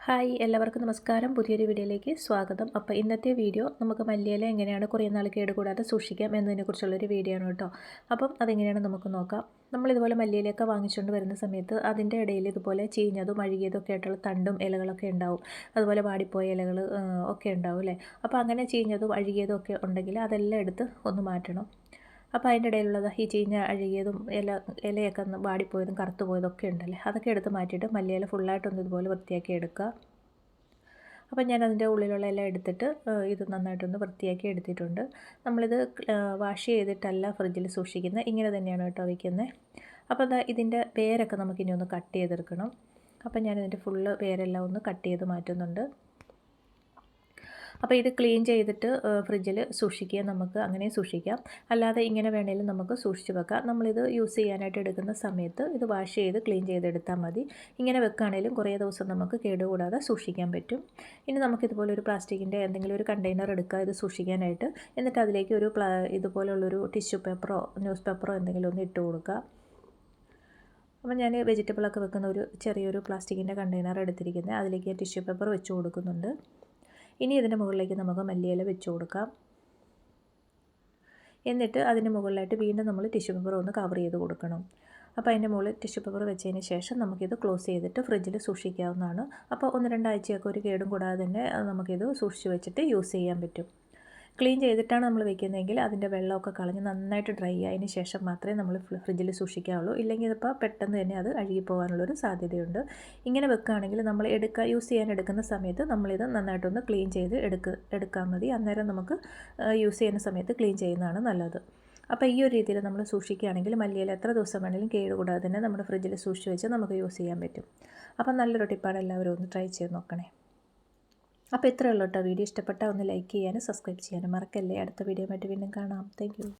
Hi എല്ലാവർക്കും നമസ്കാരം. പുതിയൊരു വീഡിയോയിലേക്ക് സ്വാഗതം. അപ്പോൾ ഇന്നത്തെ വീഡിയോ നമുക്ക് മല്ലിയില എങ്ങനെയാണ് കുറേ നാൾ കേടുകൂടാതെ സൂക്ഷിക്കാം എന്നതിനെക്കുറിച്ചുള്ളൊരു വീഡിയോ ആണ് കേട്ടോ. അപ്പം അതെങ്ങനെയാണ് നമുക്ക് നോക്കാം. നമ്മളിതുപോലെ മല്ലിയിലയൊക്കെ വാങ്ങിച്ചുകൊണ്ട് വരുന്ന സമയത്ത് അതിൻ്റെ ഇടയിൽ ഇതുപോലെ ചീഞ്ഞതും അഴുകിയതും ഒക്കെ ആയിട്ടുള്ള തണ്ടും ഇലകളൊക്കെ ഉണ്ടാവും. അതുപോലെ വാടിപ്പോയ ഇലകൾ ഒക്കെ ഉണ്ടാവും അല്ലേ. അപ്പോൾ അങ്ങനെ ചീഞ്ഞതും അഴുകിയതും ഒക്കെ ഉണ്ടെങ്കിൽ അതെല്ലാം എടുത്ത് ഒന്ന് മാറ്റണം. അപ്പോൾ അതിൻ്റെ ഇടയിലുള്ളത് ഈ ചീഞ്ഞ അഴുകിയതും ഇലയൊക്കെ ഒന്ന് വാടിപ്പോയതും കറുത്തു പോയതും ഒക്കെ ഉണ്ടല്ലേ, അതൊക്കെ എടുത്ത് മാറ്റിയിട്ട് മല്ലിയില ഫുള്ളായിട്ടൊന്ന് ഇതുപോലെ വൃത്തിയാക്കി എടുക്കുക. അപ്പം ഞാൻ അതിൻ്റെ ഉള്ളിലുള്ള എല്ലാം എടുത്തിട്ട് ഇത് നന്നായിട്ടൊന്ന് വൃത്തിയാക്കി എടുത്തിട്ടുണ്ട്. നമ്മളിത് വാഷ് ചെയ്തിട്ടല്ല ഫ്രിഡ്ജിൽ സൂക്ഷിക്കുന്നത്, ഇങ്ങനെ തന്നെയാണ് കേട്ടോ വയ്ക്കുന്നത്. അപ്പോൾ ഇതിൻ്റെ വേരൊക്കെ നമുക്കിനി ഒന്ന് കട്ട് ചെയ്തെടുക്കണം. അപ്പം ഞാനിതിൻ്റെ ഫുള്ള് വേരെല്ലാം ഒന്ന് കട്ട് ചെയ്ത് മാറ്റുന്നുണ്ട്. അപ്പോൾ ഇത് ക്ലീൻ ചെയ്തിട്ട് ഫ്രിഡ്ജിൽ സൂക്ഷിക്കുക, നമുക്ക് അങ്ങനെ സൂക്ഷിക്കാം. അല്ലാതെ ഇങ്ങനെ വേണമെങ്കിലും നമുക്ക് സൂക്ഷിച്ച് വെക്കാം. നമ്മളിത് യൂസ് ചെയ്യാനായിട്ട് എടുക്കുന്ന സമയത്ത് ഇത് വാഷ് ചെയ്ത് ക്ലീൻ ചെയ്തെടുത്താൽ മതി. ഇങ്ങനെ വെക്കുകയാണെങ്കിലും കുറേ ദിവസം നമുക്ക് കേടുകൂടാതെ സൂക്ഷിക്കാൻ പറ്റും. ഇനി നമുക്കിതുപോലെ ഒരു പ്ലാസ്റ്റിക്കിൻ്റെ എന്തെങ്കിലും ഒരു കണ്ടെയ്നർ എടുക്കുക ഇത് സൂക്ഷിക്കാനായിട്ട്. എന്നിട്ട് അതിലേക്ക് ഒരു ഇതുപോലുള്ളൊരു ടിഷ്യൂ പേപ്പറോ ന്യൂസ് പേപ്പറോ എന്തെങ്കിലും ഒന്ന് ഇട്ട് കൊടുക്കുക. അപ്പോൾ ഞാൻ വെജിറ്റബിളൊക്കെ വെക്കുന്ന ഒരു ചെറിയൊരു പ്ലാസ്റ്റിക്കിൻ്റെ കണ്ടെയ്നർ എടുത്തിരിക്കുന്നത്, അതിലേക്ക് ടിഷ്യൂ പേപ്പർ വെച്ച് കൊടുക്കുന്നുണ്ട്. ഇനി ഇതിൻ്റെ മുകളിലേക്ക് നമുക്ക് മല്ലിയില വെച്ച് കൊടുക്കാം. എന്നിട്ട് അതിൻ്റെ മുകളിലായിട്ട് വീണ്ടും നമ്മൾ ടിഷ്യൂ പേപ്പർ ഒന്ന് കവർ ചെയ്ത് കൊടുക്കണം. അപ്പോൾ അതിൻ്റെ മുകളിൽ ടിഷ്യൂ പേപ്പർ വെച്ചതിന് ശേഷം നമുക്കിത് ക്ലോസ് ചെയ്തിട്ട് ഫ്രിഡ്ജിൽ സൂക്ഷിക്കാവുന്നതാണ്. അപ്പോൾ 1-2 ആഴ്ചയൊക്കെ ഒരു കേടും കൂടാതെ തന്നെ നമുക്കിത് സൂക്ഷിച്ച് വെച്ചിട്ട് യൂസ് ചെയ്യാൻ പറ്റും. ക്ലീൻ ചെയ്തിട്ടാണ് നമ്മൾ വെക്കുന്നതെങ്കിൽ അതിൻ്റെ വെള്ളമൊക്കെ കളഞ്ഞ് നന്നായിട്ട് ഡ്രൈ ആയതിന് ശേഷം മാത്രമേ നമ്മൾ ഫ്രിഡ്ജിൽ സൂക്ഷിക്കാവുള്ളൂ. ഇല്ലെങ്കിൽ ഇതിപ്പോൾ പെട്ടെന്ന് തന്നെ അത് അഴുകിപ്പോകാനുള്ളൊരു സാധ്യതയുണ്ട്. ഇങ്ങനെ വെക്കുകയാണെങ്കിൽ നമ്മൾ യൂസ് ചെയ്യാൻ എടുക്കുന്ന സമയത്ത് നമ്മളിത് നന്നായിട്ടൊന്ന് ക്ലീൻ ചെയ്ത് എടുക്കാൻ മതി. അന്നേരം നമുക്ക് യൂസ് ചെയ്യുന്ന സമയത്ത് ക്ലീൻ ചെയ്യുന്നതാണ് നല്ലത്. അപ്പോൾ ഈ ഒരു രീതിയിൽ നമ്മൾ സൂക്ഷിക്കുകയാണെങ്കിൽ മല്ലിയില എത്ര ദിവസം വേണമെങ്കിലും കേടുകൂടാതെ തന്നെ നമ്മുടെ ഫ്രിഡ്ജിൽ സൂക്ഷിച്ച് വെച്ച് നമുക്ക് യൂസ് ചെയ്യാൻ പറ്റും. അപ്പം നല്ലൊരു ടിപ്പാണ്, എല്ലാവരും ഒന്ന് ട്രൈ ചെയ്ത് നോക്കണേ. അപ്പോൾ ഇത്രയേ ഉള്ളൂ കേട്ടോ. വീഡിയോ ഇഷ്ടപ്പെട്ടാൽ ഒന്ന് ലൈക്ക് ചെയ്യാനും സബ്സ്ക്രൈബ് ചെയ്യാനും മറക്കല്ലേ. അടുത്ത വീഡിയോ ആയിട്ട് വീണ്ടും കാണാം. താങ്ക്